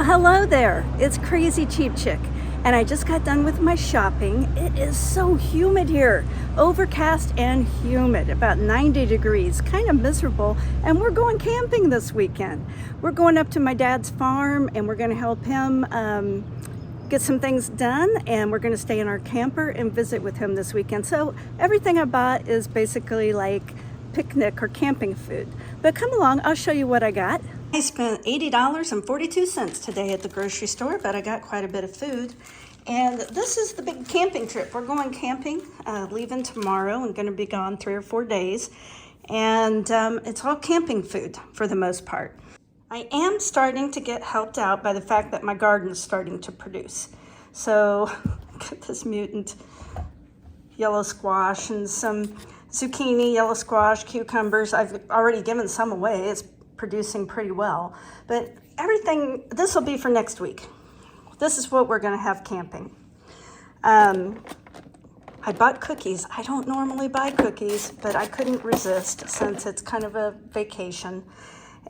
Hello there, it's Crazy Cheap Chick, and I just got done with my shopping. It is so humid here, overcast and humid, about 90 degrees, kind of miserable, and we're going camping this weekend. We're going up to my dad's farm and we're going to help him get some things done, and we're going to stay in our camper and visit with him this weekend. So everything I bought is basically like picnic or camping food. But come along, I'll show you what I got. I spent $80.42 today at the grocery store, but I got quite a bit of food. And this is the big camping trip. We're going camping, leaving tomorrow and going to be gone 3 or 4 days. And it's all camping food for the most part. I am starting to get helped out by the fact that my garden is starting to produce. So got this mutant yellow squash and some zucchini, yellow squash, cucumbers. I've already given some away. It's producing pretty well, but everything, this will be for next week. This is what we're going to have camping. I bought cookies. I don't normally buy cookies, but I couldn't resist since it's kind of a vacation.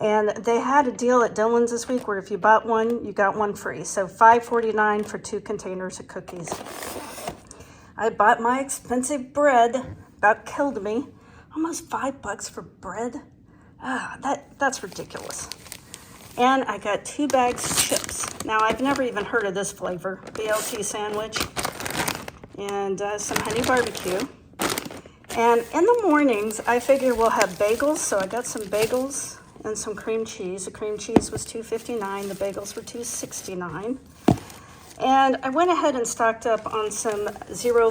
And they had a deal at Dillon's this week where if you bought one, you got one free. So $5.49 for 2 containers of cookies. I bought my expensive bread. About killed me. Almost $5 for bread. That's ridiculous. And I got 2 bags of chips. Now, I've never even heard of this flavor. BLT sandwich and some honey barbecue. And in the mornings, I figure we'll have bagels. So I got some bagels and some cream cheese. The cream cheese was $2.59. The bagels were $2.69. And I went ahead and stocked up on some zero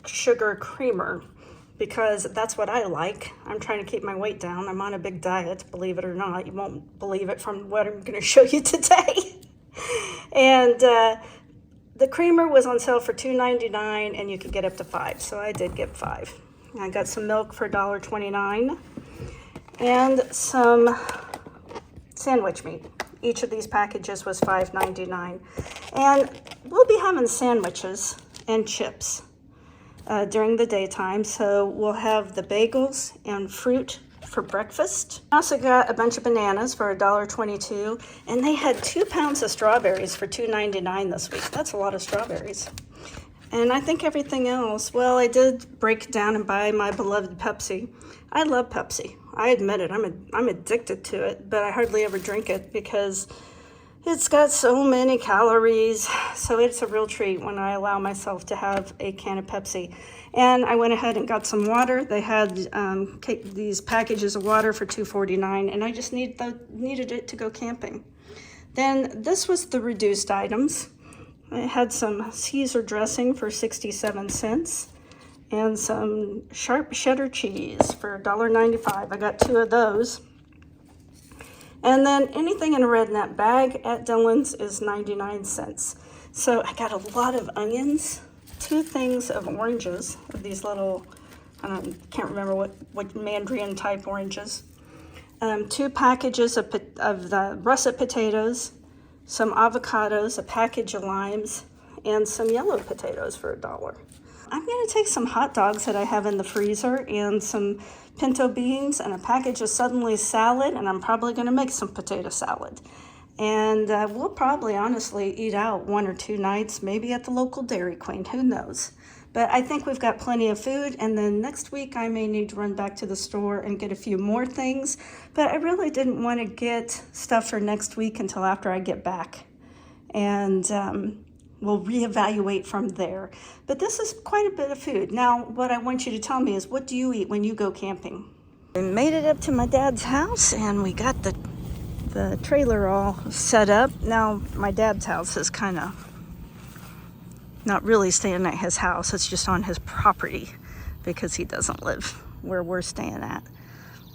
sugar creamer, because that's what I like. I'm trying to keep my weight down. I'm on a big diet, believe it or not. You won't believe it from what I'm going to show you today. And the creamer was on sale for $2.99, and you could get up to 5. So I did get 5. I got some milk for $1.29 and some sandwich meat. Each of these packages was $5.99. And we'll be having sandwiches and chips during the daytime. So we'll have the bagels and fruit for breakfast. I also got a bunch of bananas for $1.22, and they had 2 pounds of strawberries for $2.99 this week. That's a lot of strawberries. And I think everything else, well, I did break it down and buy my beloved Pepsi. I love Pepsi. I admit it. I'm addicted to it, but I hardly ever drink it because it's got so many calories. So it's a real treat when I allow myself to have a can of Pepsi. And I went ahead and got some water. They had these packages of water for $2.49, and I just needed it to go camping. Then this was the reduced items. I had some Caesar dressing for 67 cents and some sharp cheddar cheese for $1.95. I got 2 of those. And then anything in a red net bag at Dillon's is 99 cents. So I got a lot of onions, 2 things of oranges, of these little, can't remember what Mandarin type oranges. 2 packages of the russet potatoes, some avocados, a package of limes, and some yellow potatoes for $1. I'm going to take some hot dogs that I have in the freezer and some pinto beans and a package of Suddenly salad, and I'm probably going to make some potato salad. And we'll probably honestly eat out 1 or 2 nights, maybe at the local Dairy Queen, who knows. But I think we've got plenty of food, and then next week I may need to run back to the store and get a few more things. But I really didn't want to get stuff for next week until after I get back. And we'll reevaluate from there. But this is quite a bit of food. Now, what I want you to tell me is, what do you eat when you go camping? We made it up to my dad's house, and we got the trailer all set up. Now, my dad's house is kind of not really staying at his house. It's just on his property because he doesn't live where we're staying at.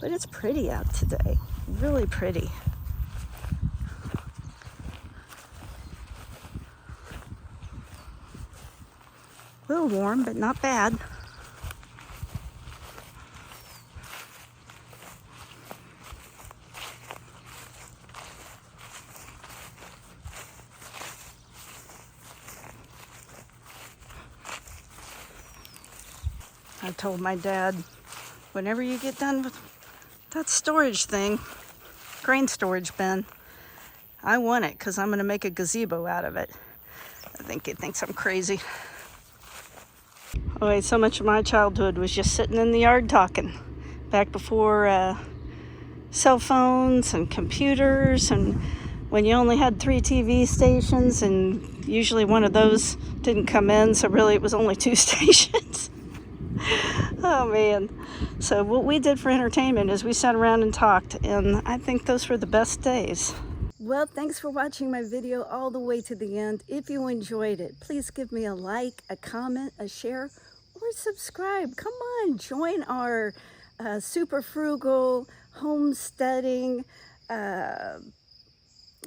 But it's pretty out today. Really pretty. A little warm, but not bad. I told my dad, whenever you get done with that storage thing, grain storage bin, I want it because I'm going to make a gazebo out of it. I think he thinks I'm crazy. Oh, so much of my childhood was just sitting in the yard talking. Back before cell phones and computers, and when you only had 3 TV stations, and usually one of those didn't come in, so really it was only 2 stations. Oh man. So what we did for entertainment is we sat around and talked, and I think those were the best days. Well, thanks for watching my video all the way to the end. If you enjoyed it, please give me a like, a comment, a share, or subscribe. Come on, join our super frugal, homesteading,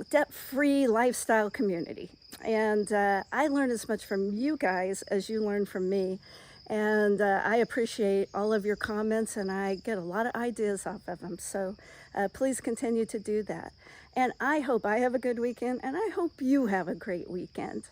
debt-free lifestyle community. And I learn as much from you guys as you learn from me. And I appreciate all of your comments, and I get a lot of ideas off of them. So please continue to do that. And I hope I have a good weekend, and I hope you have a great weekend.